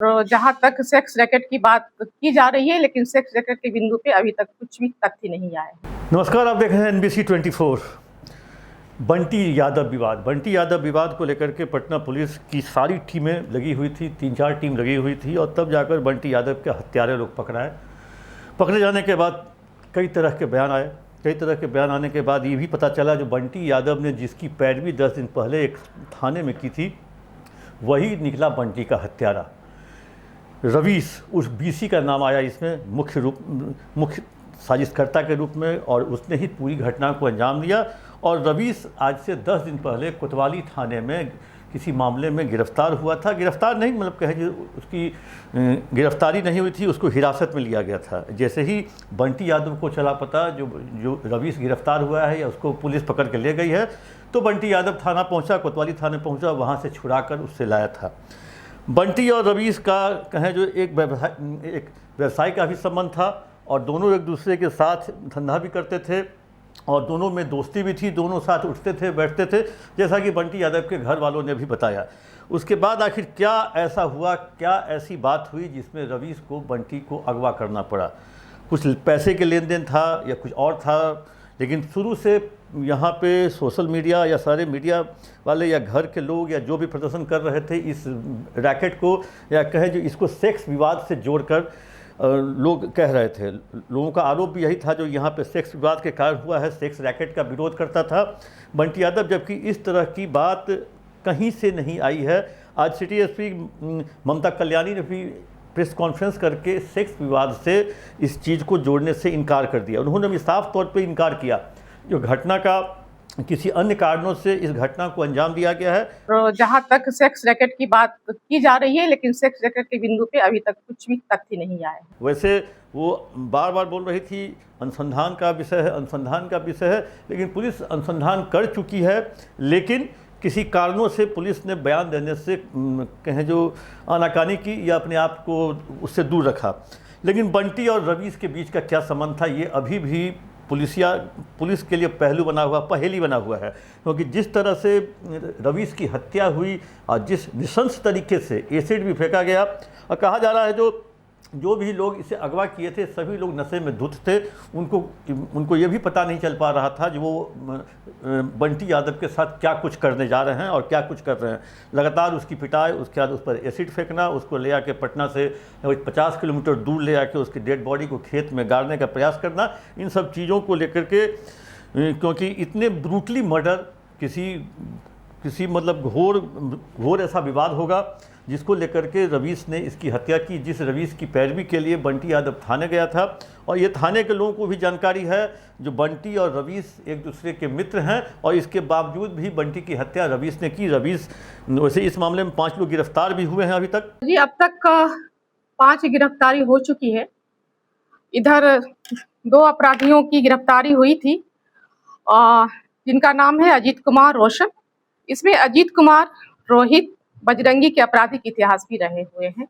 और जहाँ तक सेक्स रैकेट की बात की जा रही है, लेकिन सेक्स रैकेट के बिंदु पे अभी तक कुछ भी तथ्य नहीं आए। नमस्कार, आप देख रहे हैं NBC 24। बंटी यादव विवाद को लेकर के पटना पुलिस की सारी टीमें लगी हुई थी, 3-4 टीम लगी हुई थी और तब जाकर बंटी यादव के हत्यारे लोग पकड़े जाने के बाद कई तरह के बयान आने के बाद ये भी पता चला जो बंटी यादव ने जिसकी पैरवी 10 दिन पहले एक थाने में की थी, वही निकला बंटी का हत्यारा। रवीश उस BC का नाम आया इसमें मुख्य साजिशकर्ता के रूप में, और उसने ही पूरी घटना को अंजाम दिया। और रवीश आज से 10 दिन पहले कोतवाली थाने में किसी मामले में गिरफ्तार हुआ था। गिरफ्तार नहीं, मतलब कहें उसकी गिरफ्तारी नहीं हुई थी, उसको हिरासत में लिया गया था। जैसे ही बंटी यादव को चला पता जो रवीश गिरफ्तार हुआ है या उसको पुलिस पकड़ के ले गई है, तो बंटी यादव थाना पहुंचा, कोतवाली थाने पहुंचा, वहां से छुड़ा कर उससे लाया था। बंटी और रवीश का कहें जो एक व्यवसाय का भी संबंध था और दोनों एक दूसरे के साथ धंधा भी करते थे और दोनों में दोस्ती भी थी, दोनों साथ उठते थे बैठते थे, जैसा कि बंटी यादव के घर वालों ने भी बताया। उसके बाद आखिर क्या ऐसा हुआ, क्या ऐसी बात हुई जिसमें रवीश को बंटी को अगवा करना पड़ा? कुछ पैसे के लेन देन था या कुछ और था, लेकिन शुरू से यहाँ पे सोशल मीडिया या सारे मीडिया वाले या घर के लोग या जो भी प्रदर्शन कर रहे थे इस रैकेट को, या कहें जो इसको सेक्स विवाद से जोड़कर लोग कह रहे थे। लोगों का आरोप भी यही था जो यहाँ पे सेक्स विवाद के कारण हुआ है, सेक्स रैकेट का विरोध करता था बंटी यादव, जबकि इस तरह की बात कहीं से नहीं आई है। आज सिटी SP ममता कल्याणी ने भी प्रेस कॉन्फ्रेंस करके सेक्स विवाद से इस चीज़ को जोड़ने से इनकार कर दिया। उन्होंने भी साफ तौर पे इनकार किया जो घटना का किसी अन्य कारणों से इस घटना को अंजाम दिया गया है। और जहाँ तक सेक्स रैकेट की बात की जा रही है, लेकिन सेक्स रैकेट के बिंदु पे अभी तक कुछ भी तथ्य नहीं आए। वैसे वो बार बार बोल रही थी अनुसंधान का विषय है, लेकिन पुलिस अनुसंधान कर चुकी है, लेकिन किसी कारणों से पुलिस ने बयान देने से कहें जो आनाकानी की या अपने आप को उससे दूर रखा। लेकिन बंटी और रवीश के बीच का क्या संबंध था, ये अभी भी पुलिस के लिए पहेली बना हुआ है, क्योंकि जिस तरह से रवीश की हत्या हुई और जिस नृशंस तरीके से एसिड भी फेंका गया, और कहा जा रहा है जो भी लोग इसे अगवा किए थे सभी लोग नशे में धुत थे, उनको ये भी पता नहीं चल पा रहा था जो वो बंटी यादव के साथ क्या कुछ करने जा रहे हैं और क्या कुछ कर रहे हैं। लगातार उसकी पिटाई, उसके बाद उस पर एसिड फेंकना, उसको ले आके पटना से 50 किलोमीटर दूर ले आके उसकी डेड बॉडी को खेत में गाड़ने का प्रयास करना, इन सब चीज़ों को लेकर के, क्योंकि इतने ब्रूटली मर्डर किसी मतलब घोर ऐसा विवाद होगा जिसको लेकर के रवीश ने इसकी हत्या की, जिस रवीश की पैरवी के लिए बंटी यादव थाने गया था। और ये थाने के लोगों को भी जानकारी है जो बंटी और रवीश एक दूसरे के मित्र हैं, और इसके बावजूद भी बंटी की हत्या रवीश ने की। रवीश वैसे इस मामले में 5 लोग गिरफ्तार भी हुए हैं अभी तक। जी, अब तक 5 गिरफ्तारी हो चुकी है। इधर 2 अपराधियों की गिरफ्तारी हुई थी जिनका नाम है अजीत कुमार रोशन। इसमें अजीत कुमार, रोहित, बजरंगी के आपराधिक इतिहास भी रहे हुए हैं,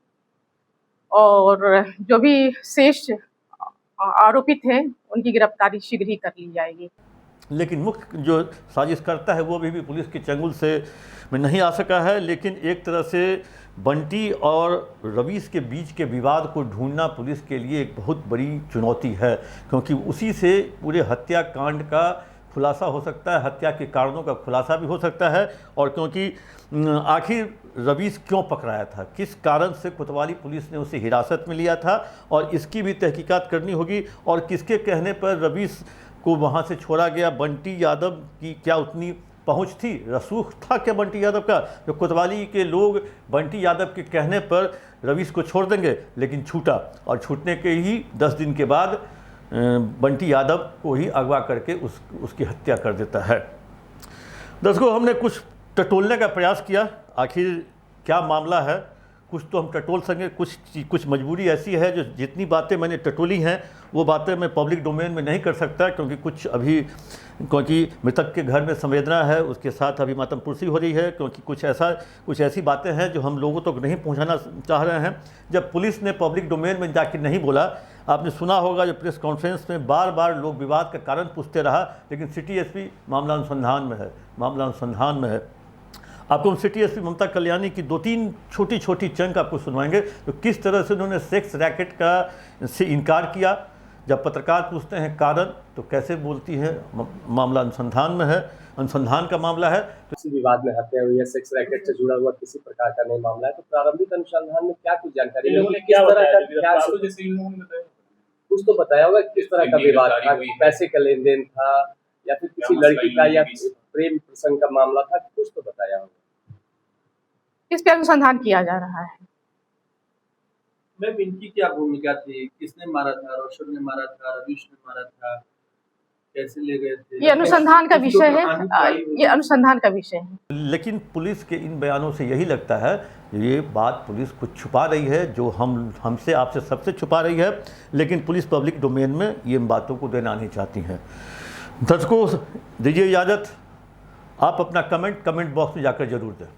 और जो भी शेष आरोपित हैं उनकी गिरफ्तारी शीघ्र ही कर ली जाएगी। लेकिन मुख्य जो साजिशकर्ता है वो भी पुलिस के चंगुल से में नहीं आ सका है। लेकिन एक तरह से बंटी और रवीश के बीच के विवाद को ढूंढना पुलिस के लिए एक बहुत बड़ी चुनौती है, क्योंकि उसी से पूरे हत्याकांड का खुलासा हो सकता है, हत्या के कारणों का खुलासा भी हो सकता है। और क्योंकि आखिर रवीश क्यों पकड़ाया था, किस कारण से कोतवाली पुलिस ने उसे हिरासत में लिया था, और इसकी भी तहकीकात करनी होगी। और किसके कहने पर रवीश को वहाँ से छोड़ा गया, बंटी यादव की क्या उतनी पहुँच थी, रसूख था क्या बंटी यादव का, जो कोतवाली के लोग बंटी यादव के कहने पर रवीश को छोड़ देंगे, लेकिन छूटा, और छूटने के ही 10 दिन के बाद बंटी यादव को ही अगवा करके उसकी हत्या कर देता है। दर्शकों, हमने कुछ टटोलने का प्रयास किया, आखिर क्या मामला है, कुछ तो हम टटोल सकें, कुछ मजबूरी ऐसी है जो जितनी बातें मैंने टटोली हैं वो बातें मैं पब्लिक डोमेन में नहीं कर सकता, क्योंकि मृतक के घर में संवेदना है, उसके साथ अभी मातम पुरसी हो रही है, क्योंकि कुछ ऐसी बातें हैं जो हम लोगों तक नहीं पहुंचाना चाह रहे हैं। जब पुलिस ने पब्लिक डोमेन में जाकर नहीं बोला, आपने सुना होगा जो प्रेस कॉन्फ्रेंस में बार बार लोग विवाद का कारण पूछते रहा, लेकिन सिटी SP मामला अनुसंधान में है। आपको हम सिटी एसपी ममता कल्याणी की 2-3 छोटी छोटी चंक आपको सुनवाएंगे तो किस तरह से उन्होंने सेक्स रैकेट का से इनकार किया। जब पत्रकार पूछते हैं कारण तो कैसे बोलती है मामला अनुसंधान में है, अनुसंधान का मामला है। किसी विवाद में हत्या हुई है, सेक्स रैकेट से जुड़ा हुआ किसी प्रकार का नहीं मामला है, तो प्रारंभिक अनुसंधान में क्या कुछ जानकारी मिली, किस तरह का क्या कुछ तो बताया होगा, किस तरह का विवाद था, पैसे का लेन देन था या फिर किसी लड़की का या प्रेम प्रसंग का मामला था, कुछ तो बताया होगा। इस पे अनुसंधान किया जा रहा है। मैम इनकी क्या भूमिका थी, किसने मारा था, रोशन ने मारा था, रवीश ने मारा था, कैसे ले गए थे? ये अनुसंधान का विषय है, ये अनुसंधान का विषय है। लेकिन पुलिस के इन बयानों से यही लगता है ये बात पुलिस कुछ छुपा रही है, जो हमसे आपसे सबसे छुपा रही है, लेकिन पुलिस पब्लिक डोमेन में ये बातों को देना नहीं चाहती हैं। दर्शकों दीजिए इजाज़त, आप अपना कमेंट बॉक्स में जाकर जरूर दें।